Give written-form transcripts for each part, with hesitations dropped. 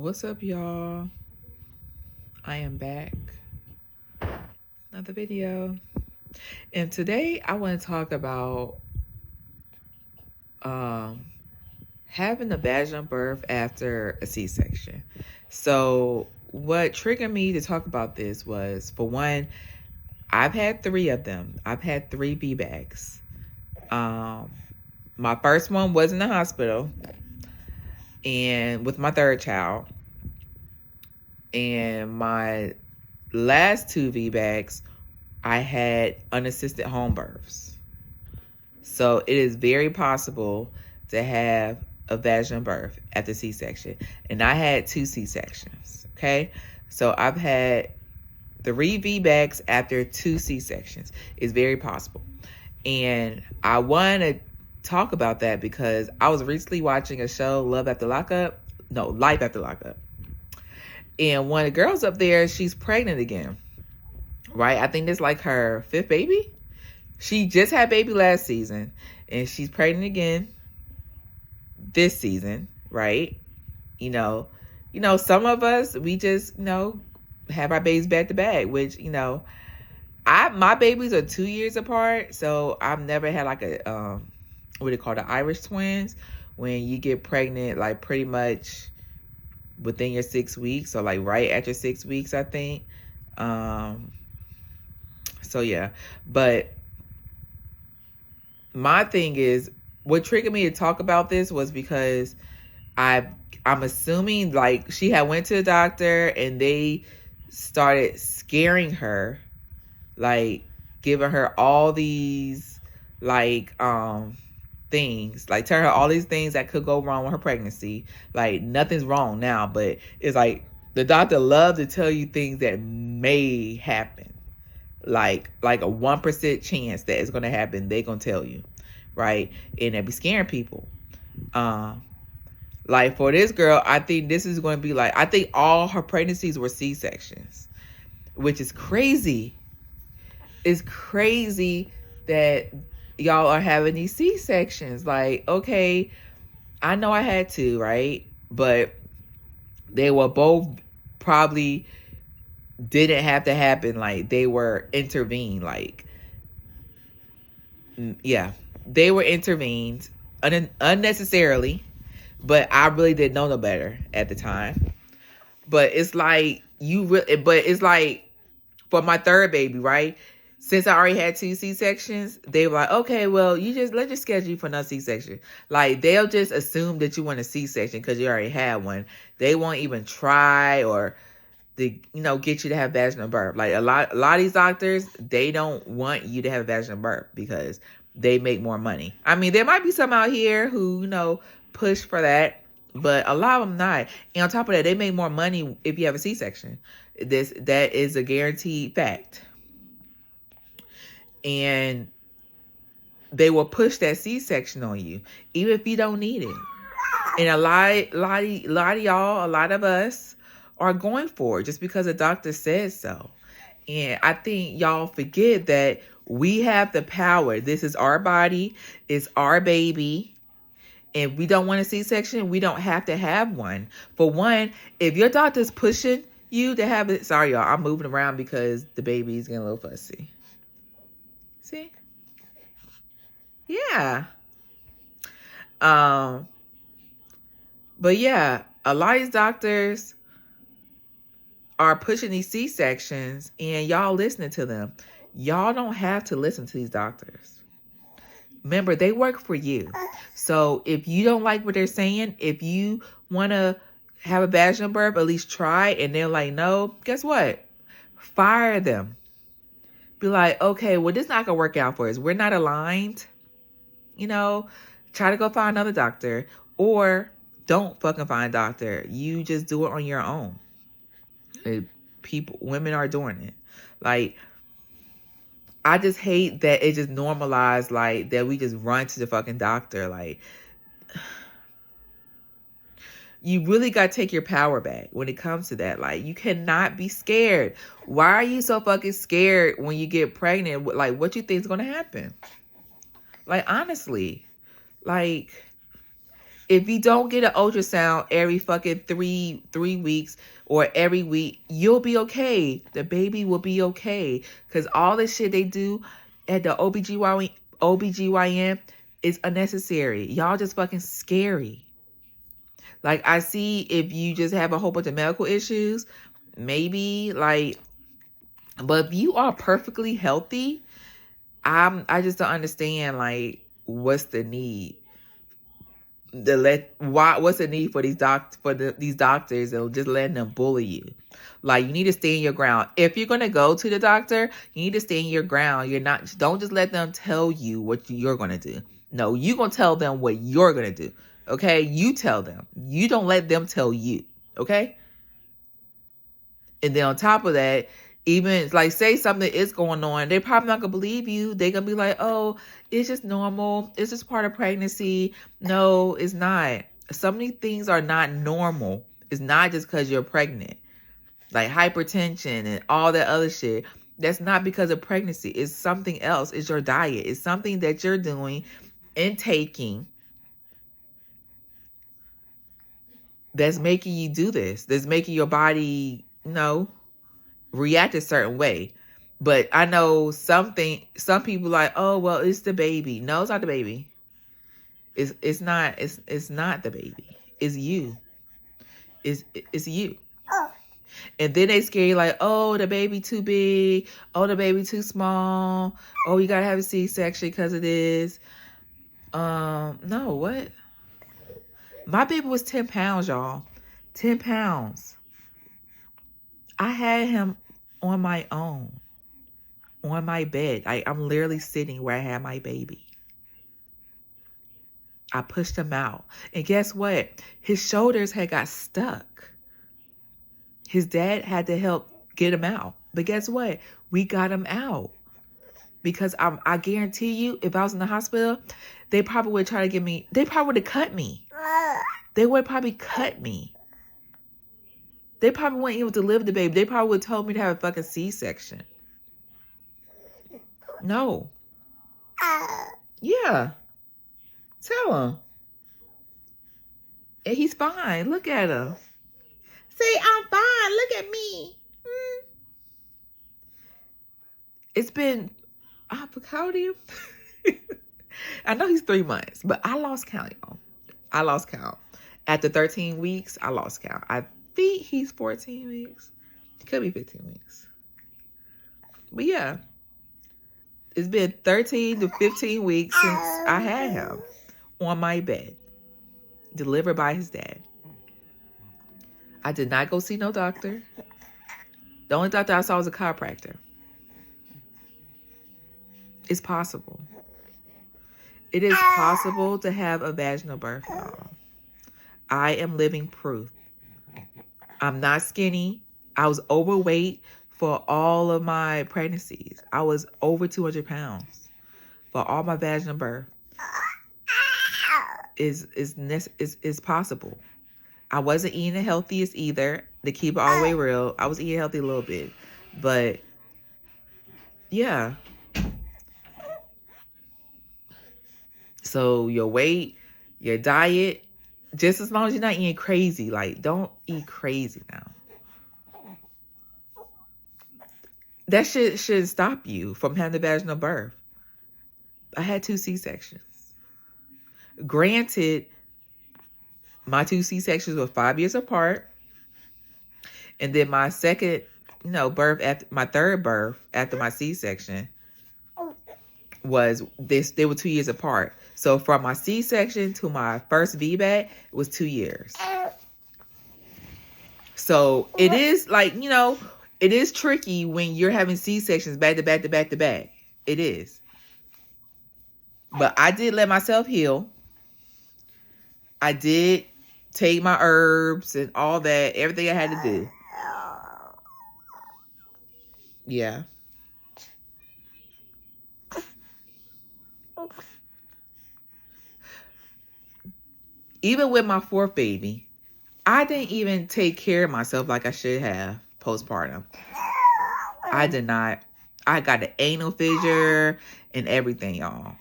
What's up, y'all? I am back. Another video. And today I want to talk about um, having a vaginal birth after a C-section. So what triggered me to talk about this was, for one, I've had 3 of them. I've had 3 VBACs. My first one was in the hospital and with my third child. And my last 2 VBACs, I had unassisted home births. So it is very possible to have a vaginal birth after C-section. And I had 2 C-sections, okay? So I've had 3 VBACs after 2 C-sections. It's very possible. And I want to talk about that because I was recently watching a show, Life After Lockup. And one of the girls up there, she's pregnant again, right? I think it's like her 5th baby. She just had baby last season, and she's pregnant again this season, right? You know, some of us, we just, have our babies back to back, which, my babies are 2 years apart, so I've never had like a, what they call the Irish twins, when you get pregnant, like pretty much within your 6 weeks, so like right after 6 weeks, I think. So yeah, but my thing is, what triggered me to talk about this was because I'm assuming like she had went to the doctor and they started scaring her, like giving her all these like things, like telling her all these things that could go wrong with her pregnancy. Like nothing's wrong now, but it's like the doctor loves to tell you things that may happen. Like a 1% chance that it's gonna happen, they gonna tell you, right? And they be scaring people. Like for this girl, I think this is going to be like, I think all her pregnancies were C-sections, which is crazy. It's crazy that y'all are having these C-sections. Like, okay, I know I had 2, right? But they were both probably didn't have to happen. Like they were intervened. Like, yeah, they were intervened unnecessarily. But I really didn't know no better at the time. But it's like but it's like for my 3rd baby, right? Since I already had 2 C-sections, they were like, okay, well, let's just schedule you for another C-section. Like they'll just assume that you want a C-section because you already had one. They won't even try or get you to have vaginal birth. Like a lot of these doctors, they don't want you to have vaginal birth because they make more money. I mean, there might be some out here who, push for that, but a lot of them not. And on top of that, they make more money if you have a C-section. That is a guaranteed fact. And they will push that C-section on you, even if you don't need it. And a lot of us are going for it just because the doctor says so. And I think y'all forget that we have the power. This is our body. It's our baby. And we don't want a C-section, we don't have to have one. For one, if your doctor's pushing you to have it, sorry y'all, I'm moving around because the baby's getting a little fussy. See? Yeah. But yeah, a lot of these doctors are pushing these C-sections and y'all listening to them. Y'all don't have to listen to these doctors. Remember, they work for you. So if you don't like what they're saying, if you want to have a vaginal birth, at least try, and they're like, no, guess what? Fire them. Be like, okay, well, this is not going to work out for us. We're not aligned. Try to go find another doctor, or don't fucking find a doctor. You just do it on your own. Women are doing it. Like, I just hate that it just normalized, like, that we just run to the fucking doctor. Like, you really got to take your power back when it comes to that. Like, you cannot be scared. Why are you so fucking scared when you get pregnant? Like, what you think is going to happen? Like, honestly, like, If you don't get an ultrasound every fucking three weeks or every week, you'll be okay. The baby will be okay. Because all the shit they do at the OBGYN is unnecessary. Y'all just fucking scary. Like, I see if you just have a whole bunch of medical issues, maybe, like, but if you are perfectly healthy, I just don't understand, like, what's the need? What's the need for these doctors and just letting them bully you? Like, you need to stand your ground. If you're gonna go to the doctor, you need to stand your ground. Don't just let them tell you what you're gonna do. No, you're gonna tell them what you're gonna do. Okay? You tell them. You don't let them tell you. Okay? And then on top of that, even like say something is going on, they're probably not gonna believe you. They're gonna be like, oh, it's just normal. It's just part of pregnancy. No, it's not. So many things are not normal. It's not just because you're pregnant. Like hypertension and all that other shit. That's not because of pregnancy. It's something else. It's your diet. It's something that you're doing and taking that's making you do this. That's making your body, react a certain way. But I know some people like, oh, well, it's the baby. No, it's not the baby. It's not the baby. It's you. It's you. And then they scare you like, oh, the baby too big. Oh, the baby too small. Oh, you gotta have a C-section because of this. No, what? My baby was 10 pounds, y'all. 10 pounds. I had him on my own, on my bed. I'm literally sitting where I had my baby. I pushed him out. And guess what? His shoulders had got stuck. His dad had to help get him out. But guess what? We got him out. Because I guarantee you, if I was in the hospital, they probably would try to get me. They probably would have cut me. They would probably cut me. They probably wouldn't even deliver the baby. They probably would have told me to have a fucking C-section. No. Yeah. Tell him. And he's fine. Look at him. Say, I'm fine. Look at me. It's been, how old are you? I know he's 3 months, but I lost count, y'all. I lost count. After 13 weeks, I lost count. I think he's 14 weeks. It could be 15 weeks. But yeah, it's been 13 to 15 weeks since I had him on my bed, delivered by his dad. I did not go see no doctor. The only doctor I saw was a chiropractor. It's possible. It is possible to have a vaginal birth, y'all. I am living proof. I'm not skinny. I was overweight for all of my pregnancies. I was over 200 pounds for all my vaginal birth. Is possible. I wasn't eating the healthiest either, to keep it all the way real. I was eating healthy a little bit. But yeah. So your weight, your diet, just as long as you're not eating crazy, like don't eat crazy now. That shit should stop you from having a vaginal birth. I had 2 C-sections. Granted, my 2 C-sections were 5 years apart. And then my second, birth, after my third birth after my C-section was this, they were 2 years apart. So from my C-section to my first VBAC, it was 2 years. So it is like, it is tricky when you're having C-sections back to back to back to back. It is. But I did let myself heal. I did take my herbs and all that, everything I had to do. Yeah. Even with my 4th baby, I didn't even take care of myself like I should have postpartum. I did not. I got an anal fissure and everything, y'all.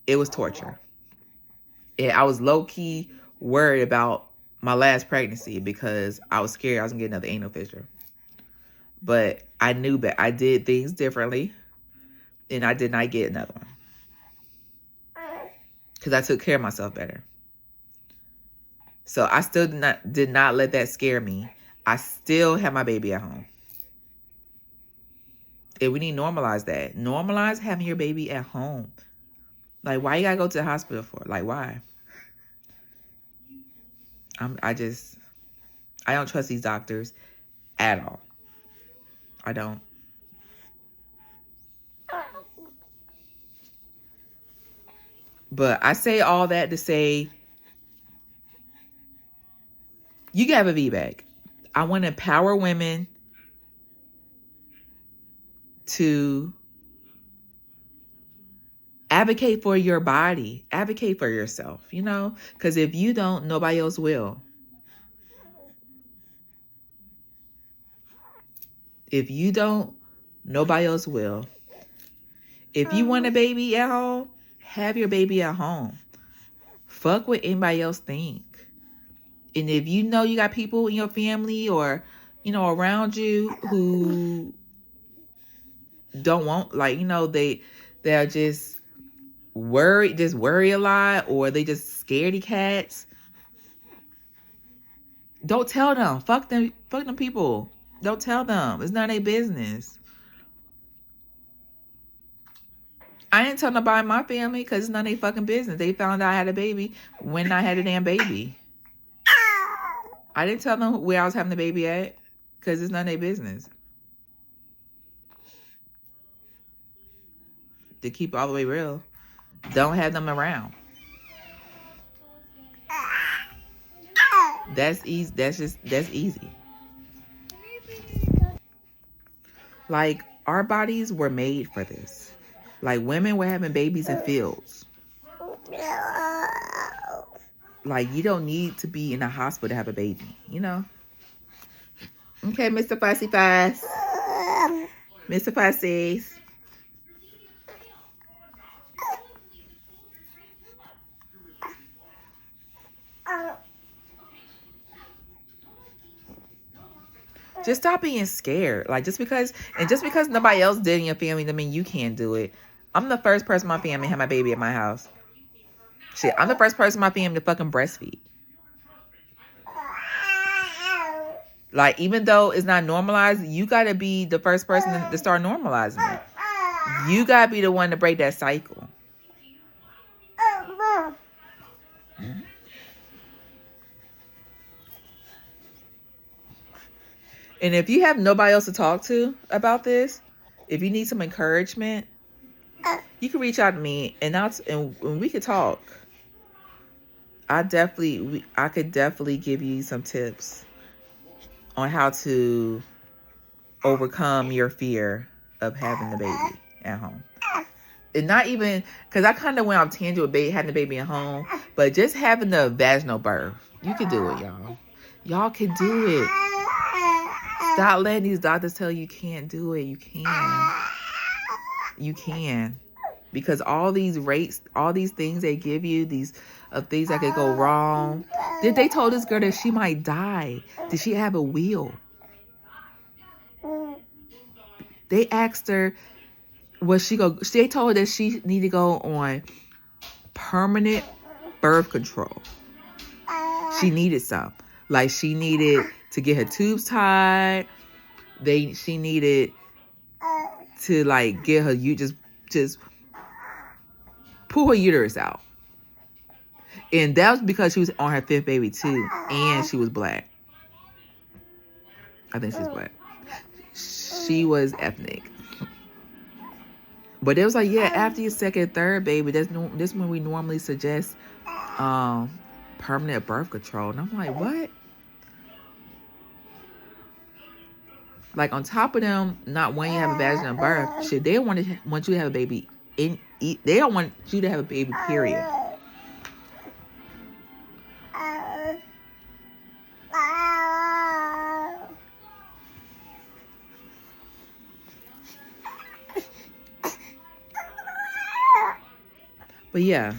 It was torture. And I was low-key worried about my last pregnancy because I was scared I was going to get another anal fissure. But I knew that I did things differently, and I did not get another one because I took care of myself better. So I still did not let that scare me. I still have my baby at home. And we need to normalize that. Normalize having your baby at home. Like, why you gotta go to the hospital for? Like, why? I don't trust these doctors at all. I don't. But I say all that to say, you can have a VBAC. I want to empower women to advocate for your body, advocate for yourself, you know, because if you don't, nobody else will. If you don't, nobody else will. If you want a baby at home, have your baby at home. Fuck what anybody else think. And if you know you got people in your family or, you know, around you who don't want, like, you know, they're just worry a lot, or they just scaredy cats, don't tell them. Fuck them people. Don't tell them. It's not their business. I didn't tell nobody in my family because it's none of their fucking business. They found out I had a baby when I had a damn baby. I didn't tell them where I was having the baby at because it's none of their business. To keep it all the way real, don't have them around. That's easy. That's easy. Like, our bodies were made for this. Like, women were having babies in fields. Like, you don't need to be in a hospital to have a baby, you know? Okay, Mr. Fussy Fuss. Mr. Fussies. Just stop being scared. Like, just because nobody else did in your family doesn't mean you can't do it. I'm the first person in my family to have my baby at my house. Shit, I'm the first person in my family to fucking breastfeed. Like, even though it's not normalized, you gotta be the first person to start normalizing it. You gotta be the one to break that cycle. And if you have nobody else to talk to about this, if you need some encouragement, you can reach out to me and we could talk. I could definitely give you some tips on how to overcome your fear of having the baby at home. And not even, because I kind of went off tangent with having the baby at home, but just having the vaginal birth. You can do it, y'all. Y'all can do it. Stop letting these doctors tell you can't do it. You can. You can. Because all these rates, all these things they give you, these things that could go wrong. They told this girl that she might die. Did she have a wheel? They asked her, they told her that she needed to go on permanent birth control. She needed some. Like, she needed to get her tubes tied. She needed to, like, get her, just pull her uterus out. And that was because she was on her 5th baby too. And she was black. I think she's black. She was ethnic. But it was like, yeah, after your 2nd, 3rd baby, this when we normally suggest permanent birth control. And I'm like, what? Like, on top of them not wanting you to have a vaginal birth, shit, they don't want you to have a baby. They don't want you to have a baby, period. But yeah.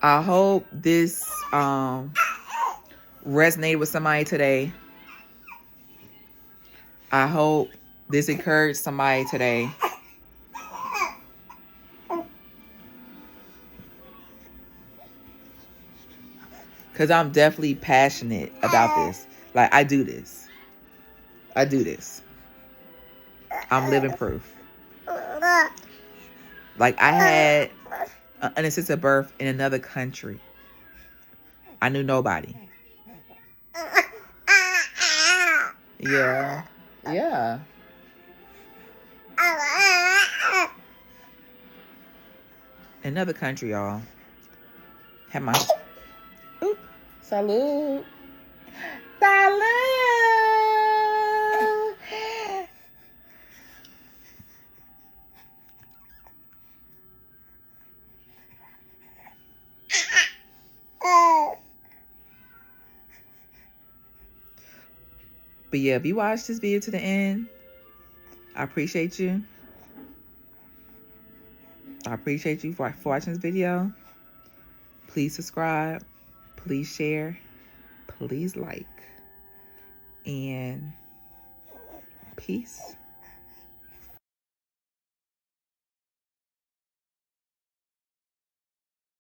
I hope this resonated with somebody today. I hope this encouraged somebody today. Because I'm definitely passionate about this. Like, I do this. I do this. I'm living proof. Like, I had an unassisted birth in another country. I knew nobody. Yeah. Yeah. Another country, y'all. Had my... Oop. Salute. Salute. But yeah, if you watched this video to the end, I appreciate you. I appreciate you for watching this video. Please subscribe. Please share. Please like. And peace.